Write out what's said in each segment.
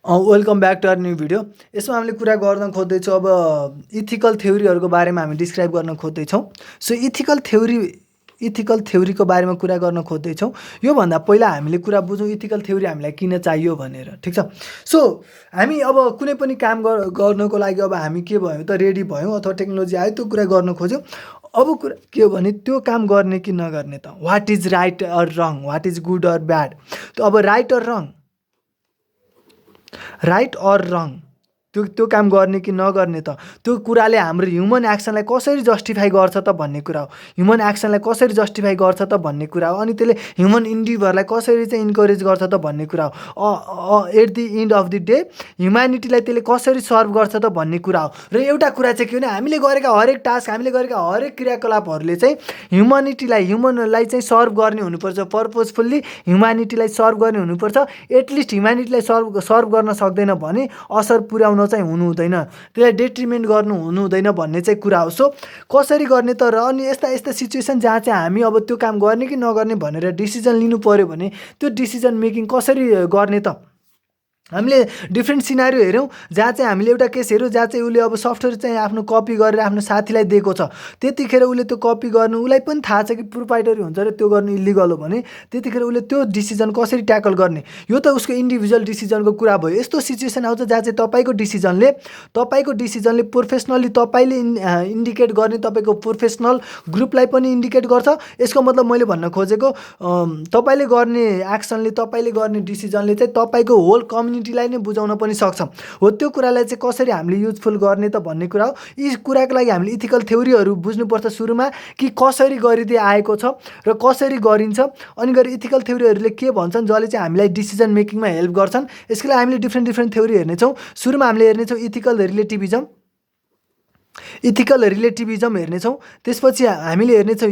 Welcome back to our new video. यसमा हामीले कुरा गर्न खोज्दैछौँ अब इथिकल थ्योरीहरूको बारेमा हामी डिस्क्राइब गर्न खोज्दैछौँ। सो इथिकल थ्योरीको बारेमा कुरा गर्न खोज्दैछौँ। योभन्दा पहिला हामीले कुरा बुझौँ इथिकल थ्योरी हामीलाई किन चाहियो भनेर, ठिक छ। सो हामी अब कुनै पनि काम गर्नको लागि अब हामी के भयौँ त, रेडी भयौँ अथवा टेक्नोलोजी आयो त्यो कुरा गर्न खोज्यौँ। अब कुरा के हो भने त्यो काम गर्ने कि नगर्ने त, what is right or wrong, what is good or bad. त अब राइट अर रङ त्यो काम गर्ने कि नगर्ने त, त्यो कुराले हाम्रो ह्युमन एक्सनलाई कसरी जस्टिफाई गर्छ त भन्ने कुरा हो। ह्युमन एक्सनलाई कसरी जस्टिफाई गर्छ त भन्ने कुरा हो। अनि त्यसले ह्युमन इन्डिभिजुअललाई कसरी चाहिँ इन्करेज गर्छ त भन्ने कुरा हो। At the end of the day ह्युम्यानिटीलाई त्यसले कसरी सर्भ गर्छ त भन्ने कुरा हो। र एउटा कुरा चाहिँ के भने, हामीले गरेका हरेक टास्क, हामीले गरेका हरेक क्रियाकलापहरूले चाहिँ ह्युमनलाई चाहिँ सर्भ गर्ने हुनुपर्छ, पर्पजफुल्ली ह्युम्यानिटीलाई सर्भ गर्ने हुनुपर्छ। एटलिस्ट ह्युम्यानिटीलाई सर्भ गर्न सक्दैन भने असर पुर्याउन चाहिँ हुनु हुँदैन, त्यसलाई डेट्रिमेन्ट गर्नु हुनु हुँदैन भन्ने चाहिँ कुरा हो। सो कसरी गर्ने त, र अनि यस्ता सिचुएसन जहाँ चाहिँ हामी अब त्यो काम गर्ने कि नगर्ने भनेर डिसिजन लिनु पऱ्यो भने त्यो डिसिजन मेकिङ कसरी गर्ने त। हामीले डिफ्रेन्ट सिनारियो हेऱ्यौँ जहाँ चाहिँ हामीले एउटा केस हेऱ्यौँ जहाँ चाहिँ उसले अब सफ्टवेयर चाहिँ आफ्नो कपी गरेर आफ्नो साथीलाई दिएको छ। त्यतिखेर उसले त्यो कपी गर्नु, उसलाई पनि थाहा छ कि प्रोप्राइटरी हुन्छ र त्यो गर्नु इलिगल हो भने त्यतिखेर उसले त्यो डिसिजन कसरी ट्याकल गर्ने, यो त उसको इन्डिभिजुअल डिसिजनको कुरा भयो। यस्तो सिचुएसन आउँछ जहाँ चाहिँ तपाईँको डिसिजनले प्रोफेसनल्ली तपाईँले इन्डिकेट गर्ने तपाईँको प्रोफेसनल ग्रुपलाई पनि इन्डिकेट गर्छ। यसको मतलब मैले भन्न खोजेको, तपाईँले गर्ने एक्सनले, तपाईँले गर्ने डिसिजनले चाहिँ तपाईँको होल कम्युनिटीलाई नै बुझाउन पनि सक्छ। हो, त्यो कुरालाई चाहिँ कसरी हामीले युजफुल गर्ने त भन्ने कुरा हो। यी कुराको लागि हामीले इथिकल थ्योरीहरू बुझ्नुपर्छ सुरुमा, कि कसरी गरिँदै आएको छ र कसरी गरिन्छ। अनि गरी इथिकल थ्योरीहरूले के भन्छन् जसले चाहिँ हामीलाई डिसिजन मेकिङमा हेल्प गर्छन्। यसको लागि हामीले डिफ्रेन्ट थ्योरी हेर्नेछौँ। सुरुमा हामीले हेर्नेछौँ इथिकल रिलेटिभिजम हेर्नेछौँ। त्यसपछि हामीले हेर्नेछौँ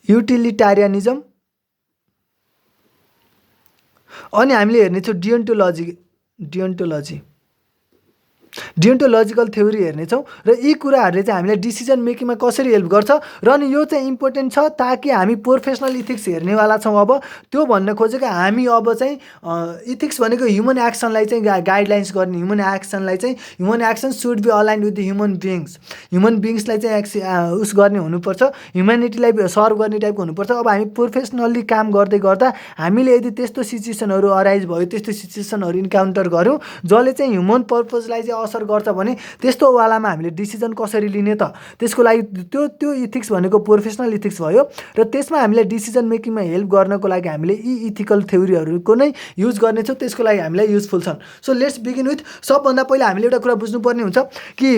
युटिलिटारियनिजम अनि हामीले हेर्नेछौँ डियोन्टोलजिकल थ्योरी हेर्नेछौँ। र यी कुराहरूले चाहिँ हामीलाई डिसिजन मेकिङमा कसरी हेल्प गर्छ। र अनि यो चाहिँ इम्पोर्टेन्ट छ ताकि हामी प्रोफेसनल इथिक्स हेर्नेवाला छौँ। अब त्यो भन्न खोजेको हामी अब चाहिँ इथिक्स भनेको ह्युमन एक्सनलाई चाहिँ गाइडलाइन्स गर्ने, human action should be aligned with the ह्युमन बिङ्सलाई चाहिँ उस गर्ने हुनुपर्छ, ह्युम्यानिटीलाई सर्भ गर्ने टाइपको हुनुपर्छ। अब हामी प्रोफेसनल्ली काम गर्दै गर्दा हामीले यदि त्यस्तो सिचुएसनहरू अराइज भयो, त्यस्तो सिचुएसनहरू इन्काउन्टर गऱ्यौँ जसले चाहिँ ह्युमन पर्पजलाई चाहिँ असर गर्छ भने त्यस्तो वालामा हामीले डिसिजन कसरी लिने त, त्यसको लागि त्यो इथिक्स भनेको प्रोफेसनल इथिक्स भयो। र त्यसमा हामीलाई डिसिजन मेकिङमा हेल्प गर्नको लागि हामीले यी इथिकल थ्योरीहरूको नै युज गर्नेछौँ। त्यसको लागि हामीलाई युजफुल छन्। सो लेट्स बिगिन विथ, सबभन्दा पहिला हामीले एउटा कुरा बुझ्नुपर्ने हुन्छ कि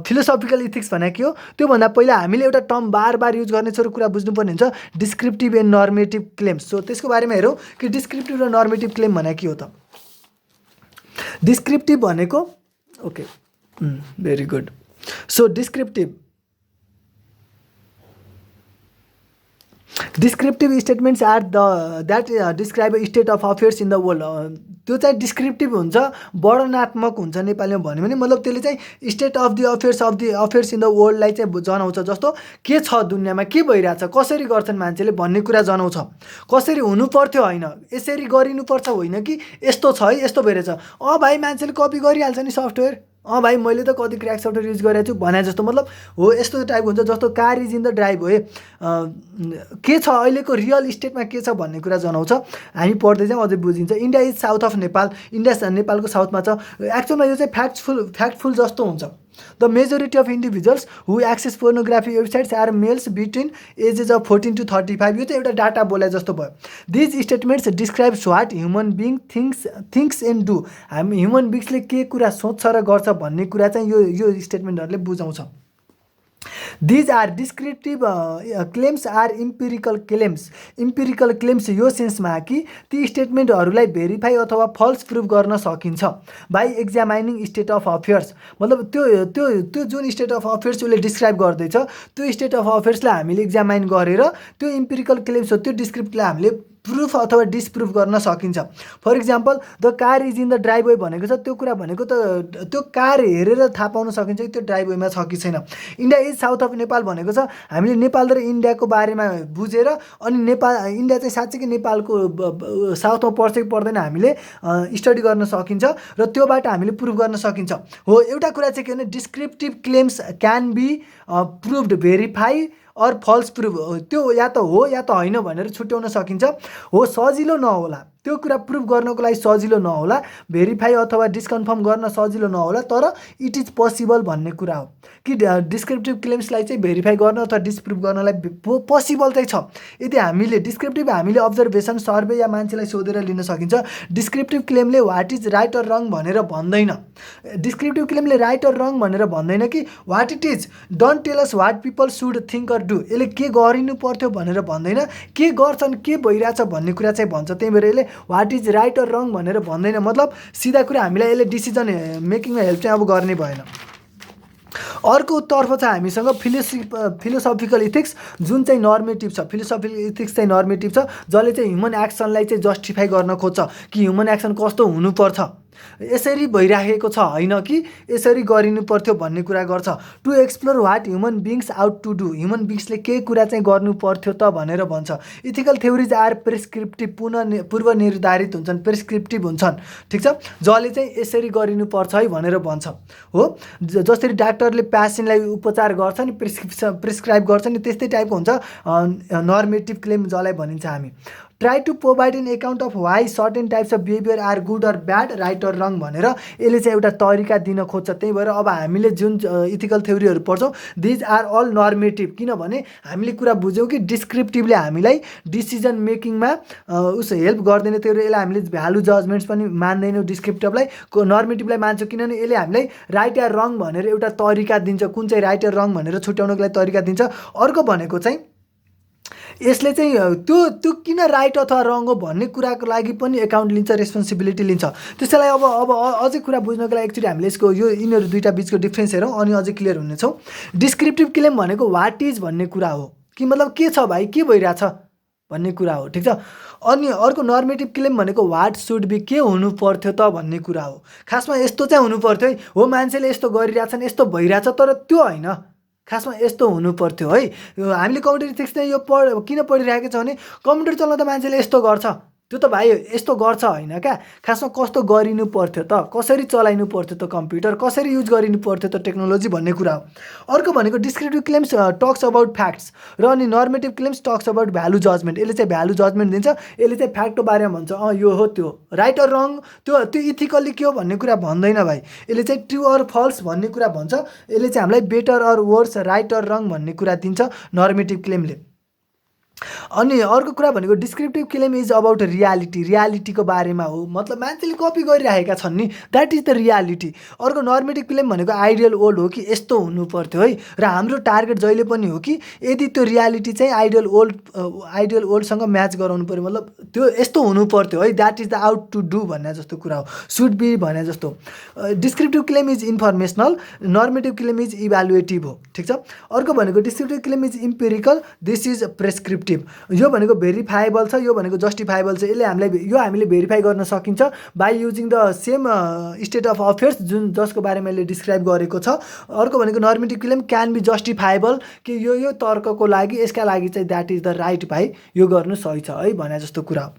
फिलोसफिकल इथिक्स भनेको के हो। त्योभन्दा पहिला हामीले एउटा टर्म बार युज गर्नेछौँ र कुरा बुझ्नुपर्ने हुन्छ, डिस्क्रिप्टिभ एन्ड नर्मेटिभ क्लेम्स। सो त्यसको बारेमा हेरौँ कि डिस्क्रिप्टिभ र नर्मेटिभ क्लेम भनेको के हो त। डिस्क्रिप्टिभ भनेको, okay, very good. So descriptive statements are that describe a state of affairs in the world. त्यो चाहिँ डिस्क्रिप्टिभ हुन्छ, वर्णनात्मक हुन्छ नेपालीमा भन्यो भने। मतलब त्यसले चाहिँ state of the affairs in the वर्ल्डलाई चाहिँ जनाउँछ। जस्तो के छ दुनियाँमा, के भइरहेछ, कसरी गर्छन् मान्छेले भन्ने कुरा जनाउँछ। कसरी हुनु पर्थ्यो होइन, यसरी गरिनुपर्छ होइन कि यस्तो छ है, यस्तो भइरहेछ। भाइ मान्छेले कपी गरिहाल्छ नि सफ्टवेयर, भाइ मैले त कति क्र्याक सफ्टवेयर युज गरेको छु भने जस्तो। मतलब हो, यस्तो टाइपको हुन्छ। जस्तो car is in the drive हो, के छ अहिलेको रियल स्टेटमा के छ भन्ने कुरा जनाउँछ। हामी पढ्दै चाहिँ अझै बुझिन्छ। India is south of Nepal, India नेपालको साउथमा छ। एक्चुअलमा यो चाहिँ फ्याक्टफुल जस्तो हुन्छ। The majority of individuals who access pornography websites are males between ages of 14 to 35। यो चाहिँ एउटा डाटा बोले जस्तो भयो। These statements describes what human being thinks and do. हामी ह्युमन बिङ्सले के कुरा सोच्छ र गर्छ भन्ने कुरा चाहिँ यो स्टेटमेन्टहरूले बुझाउँछ। These are descriptive claims are empirical claims यो सेन्समा कि ती स्टेटमेन्टहरूलाई भेरिफाई अथवा फल्स प्रुभ गर्न सकिन्छ by examining state of affairs. मतलब त्यो जुन स्टेट अफ अफेयर्स उसले डिस्क्राइब गर्दैछ त्यो स्टेट अफ अफेयर्सलाई हामीले एक्जामाइन गरेर त्यो इम्पिरिकल क्लेम्स हो, त्यो डिस्क्रिप्टलाई हामीले प्रुफ अथवा डिसप्रुफ गर्न सकिन्छ। For example the car is in the driveway भनेको छ, त्यो कुरा भनेको त त्यो कार हेरेर थाहा पाउन सकिन्छ कि त्यो ड्राइभवेमा छ कि छैन। India is south of Nepal भनेको छ, हामीले नेपाल र इन्डियाको बारेमा बुझेर अनि इन्डिया चाहिँ साँच्चै नेपालको साउथमा पर्छ कि पर्दैन हामीले स्टडी गर्न सकिन्छ र त्योबाट हामीले प्रुभ गर्न सकिन्छ। हो, एउटा कुरा चाहिँ के भने descriptive claims can be proved verify or false prove, त्यो या त हो या त होइन भनेर छुट्याउन सकिन्छ। हो सजिलो नहोला, त्यो कुरा प्रुभ गर्नको लागि सजिलो नहोला, भेरिफाई अथवा डिस्कन्फर्म गर्न सजिलो नहोला, तर इट इज पोसिबल भन्ने कुरा हो कि डिस्क्रिप्टिभ क्लेम्सलाई चाहिँ भेरिफाई गर्न अथवा डिस्प्रुभ गर्नलाई पोसिबल चाहिँ छ। यदि हामीले डिस्क्रिप्टिभ हामीले अब्जर्भेसन सर्वे या मान्छेलाई सोधेर लिन सकिन्छ। डिस्क्रिप्टिभ क्लेमले what is right or wrong भनेर भन्दैन। डिस्क्रिप्टिभ क्लेमले राइट अर रङ भनेर भन्दैन कि what it is, don't tell us what people should think or do, यसले के गरिनु पर्थ्यो भनेर भन्दैन, के गर्छन् के भइरहेछ भन्ने कुरा चाहिँ भन्छ। त्यही भएर यसले what is right or wrong भनेर भन्दैन। मतलब सिधा कुरा हामीलाई यसले डिसिजन मेकिङमा हेल्प चाहिँ अब गर्ने भएन। अर्को तर्फ चाहिँ हामीसँग फिलोसफिकल इथिक्स जुन चाहिँ नर्मेटिभ छ। फिलोसफिकल इथिक्स चाहिँ नर्मेटिभ छ जसले चाहिँ ह्युमन एक्सनलाई चाहिँ जस्टिफाई गर्न खोज्छ कि ह्युमन एक्सन कस्तो हुनुपर्छ, यसरी भइराखेको छ होइन कि यसरी गरिनु पर्थ्यो भन्ने कुरा गर्छ। To explore what human beings ought to do, human बिङ्सले के कुरा चाहिँ गर्नु पर्थ्यो त भनेर भन्छ। इथिकल थ्योरिज आर प्रेस्क्रिप्टिभ, पूर्व निर्धारित हुन्छन्, प्रेस्क्रिप्टिभ हुन्छन्, ठिक छ, जसले चाहिँ यसरी गरिनुपर्छ है भनेर भन्छ। हो, जसरी डाक्टरले पेसेन्टलाई उपचार गर्छ नि, प्रिस्क्राइब गर्छ नि, त्यस्तै टाइपको हुन्छ नर्मेटिभ क्लेम जसलाई भनिन्छ हामी। Try to provide an account of why certain types of behaviour are good or bad, right or wrong भनेर यसले चाहिँ एउटा तरिका दिन खोज्छ। त्यही भएर अब हामीले जुन इथिकल थ्योरीहरू पढ्छौँ दिज आर अल नर्मेटिभ, किनभने हामीले कुरा बुझ्यौँ कि डिस्क्रिप्टिभले हामीलाई डिसिजन मेकिङमा उस हेल्प गर्दैन। त्यही भएर यसलाई हामीले भ्यालु जजमेन्ट्स पनि मान्दैनौँ, डिस्क्रिप्टिभलाई नर्मेटिभलाई मान्छौँ, किनभने यसले हामीलाई राइट या रङ भनेर एउटा तरिका दिन्छ, कुन चाहिँ राइट या रङ भनेर छुट्याउनको लागि तरिका दिन्छ। अर्को भनेको चाहिँ यसले चाहिँ त्यो किन राइट अथवा रङ हो भन्ने कुराको लागि पनि एकाउन्ट लिन्छ, रेस्पोन्सिबिलिटी लिन्छ। त्यसैलाई अब अझै कुरा बुझ्नको लागि एकचोटि हामीले यसको यो यिनीहरू दुईवटा बिचको डिफ्रेन्स हेरौँ अनि अझै क्लियर हुनेछौँ। डिस्क्रिप्टिभ क्लेम भनेको वाट इज भन्ने कुरा हो कि मतलब के छ भाइ, के भइरहेछ भन्ने कुरा हो, ठिक छ। अनि अर्को नर्मेटिभ क्लेम भनेको वाट सुड बी, के हुनु पर्थ्यो त भन्ने कुरा हो। खासमा यस्तो चाहिँ हुनु पर्थ्यो है, हो मान्छेले यस्तो गरिरहेछन्, यस्तो भइरहेछ, तर त्यो होइन, खासमा यस्तो हुनु पर्थ्यो है। हामीले कम्प्युटर इथिक्स चाहिँ यो किन पढिरहेको छ भने कम्प्युटर चलाउँदा मान्छेले यस्तो गर्छ, त्यो त भाइ यस्तो गर्छ होइन क्या, खासमा कस्तो गरिनु पर्थ्यो त, कसरी चलाइनु पर्थ्यो त कम्प्युटर, कसरी युज गरिनु पर्थ्यो त टेक्नोलोजी भन्ने कुरा हो। अर्को भनेको descriptive claims talks about facts र अनि normative claims talks about value judgement. यसले चाहिँ भ्यालु जजमेन्ट दिन्छ, यसले चाहिँ फ्याक्टको बारेमा भन्छ, यो हो त्यो राइट अर रङ, त्यो इथिकल्ली के हो भन्ने कुरा भन्दैन भाइ। यसले चाहिँ ट्रु अर फल्स भन्ने कुरा भन्छ, यसले चाहिँ हामीलाई better or worse, right or wrong भन्ने कुरा दिन्छ नर्मेटिभ क्लेमले। अनि अर्को कुरा भनेको descriptive claim is about reality, रियालिटीको बारेमा हो, मतलब मान्छेले कपी गरिरहेका छन् नि, द्याट इज द रियालिटी। अर्को नर्मेटिभ क्लेम भनेको आइडियल वर्ल्ड हो कि यस्तो हुनु पर्थ्यो है, र हाम्रो टार्गेट जहिले पनि हो कि यदि त्यो रियालिटी चाहिँ आइडियल वर्ल्डसँग म्याच गराउनु पऱ्यो, मतलब त्यो यस्तो हुनु पर्थ्यो है, that is the ought to do भन्ने जस्तो कुरा हो, सुड बी भने जस्तो। Descriptive claim is informational, normative claim is evaluative हो, ठिक छ। अर्को भनेको descriptive claim is empirical, this is prescriptive. यो भनेको भेरिफाएबल छ, यो भनेको जस्टिफाएबल छ। यसले हामीले भेरिफाई गर्न सकिन्छ by using the same state of affairs जुन जसको बारेमा यसले डिस्क्राइब गरेको छ। अर्को भनेको नर्मेटिभ क्लेम क्यान बी जस्टिफाएबल, कि यो तर्कको लागि यसका लागि चाहिँ द्याट इज द राइट भाइ, यो गर्नु सही छ है भने जस्तो कुरा।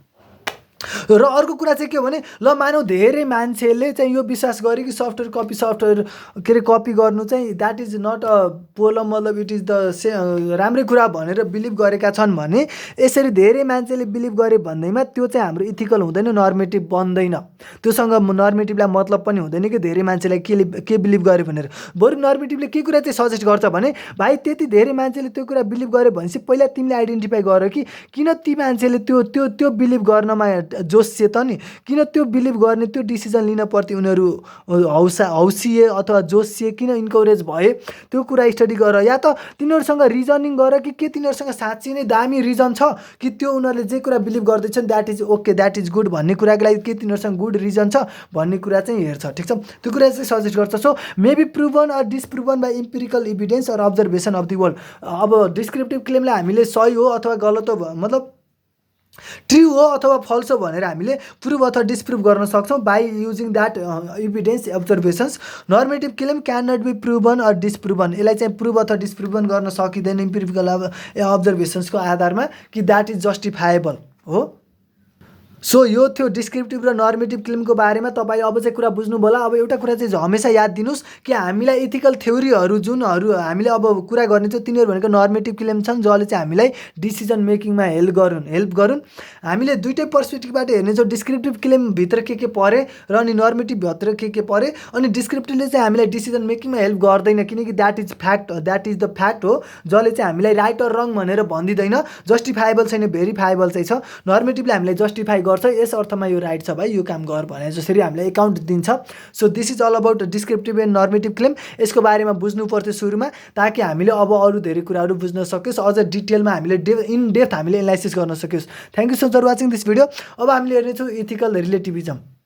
र अर्को कुरा चाहिँ के हो भने ल मानौ धेरै मान्छेले चाहिँ यो विश्वास गरे कि सफ्टवेयर कपी गर्नु चाहिँ that is not a problem, मतलब इट इज द राम्रै कुरा भनेर बिलिभ गरेका छन् भने यसरी धेरै मान्छेले बिलिभ गरे भन्दैमा त्यो चाहिँ हाम्रो इथिकल हुँदैन, नर्मेटिभ बन्दैन। त्योसँग नर्मेटिभलाई मतलब पनि हुँदैन कि धेरै मान्छेलाई के बिलिभ गरे भनेर। बरु नर्मेटिभले के कुरा चाहिँ सजेस्ट गर्छ भने भाइ त्यति धेरै मान्छेले त्यो कुरा बिलिभ गरे भनेपछि पहिला तिमीले आइडेन्टिफाई गर कि किन ती मान्छेले त्यो बिलिभ गर्नमा जोसिए त नि, किन त्यो बिलिभ गर्ने, त्यो डिसिजन लिन प्रति उनीहरू हौसिए अथवा जोसिए, किन इन्करेज भए, त्यो कुरा स्टडी गर। या त तिनीहरूसँग रिजनिङ गर कि के तिनीहरूसँग साँच्चै नै दामी रिजन छ कि त्यो उनीहरूले जे कुरा बिलिभ गर्दैछन् that is okay, that is good भन्ने कुराको लागि के तिनीहरूसँग गुड रिजन छ भन्ने कुरा चाहिँ हेर्छ, ठिक छ। त्यो कुरा चाहिँ सजेस्ट गर्छ। So may be proven or disproven by empirical evidence or observation of the world. अब डिस्क्रिप्टिभ क्लेमलाई हामीले सही हो अथवा गलत हो मतलब ट्रु हो अथवा फल्स हो भनेर हामीले प्रुभ अथवा डिस्प्रुभ गर्न सक्छौँ by using that evidence observations. Normative claim can not be proven or disproven. यसलाई चाहिँ प्रुभ अथवा डिस्प्रुभन गर्न सकिँदैन इम्पिरिकल अब्जर्भेसन्सको आधारमा कि द्याट इज जस्टिफाएबल हो। सो यो थियो डिस्क्रिप्टिभ र नर्मेटिभ क्लेमको बारेमा। तपाईँ अब चाहिँ कुरा बुझ्नुभयो होला। अब एउटा कुरा चाहिँ हमेसा याद दिनुहोस् कि हामीलाई इथिकल थ्योरीहरू जुनहरू हामीले अब कुरा गर्ने छौँ तिनीहरू भनेको नर्मेटिभ क्लेम छन् जसले चाहिँ हामीलाई डिसिजन मेकिङमा हेल्प गरून्। हामीले दुइटै पर्सपेक्टिभबाट हेर्नेछौँ, डिस्क्रिप्टिभ क्लेमभित्र के परे र अनि नर्मेटिभभित्र के परे। अनि डिस्क्रिप्टिभले चाहिँ हामीलाई डिसिजन मेकिङमा हेल्प गर्दैन किनकि द्याट इज द फ्याक्ट हो जसले चाहिँ हामीलाई राइट अर रङ भनेर भनिदिँदैन, जस्टिफाएबल छैन, भेरिफाएबल चाहिँ छ। नर्मेटिभले हामीलाई जस्टिफाई गर्छ, यस अर्थमा यो राइट छ भाइ, यो काम गर भने जसरी हामीलाई एकाउन्ट दिन्छ। So this is all about descriptive and normative claim. यसको बारेमा बुझ्नु पर्थ्यो सुरुमा ताकि हामीले अब अरू धेरै कुराहरू बुझ्न सकियोस्, अझ डिटेलमा हामीले इन डेप्थ हामीले एनालाइसिस गर्न सकियोस्। Thank you so much for watching this video. अब हामीले हेर्नेछौँ इथिकल रिलेटिभिजम।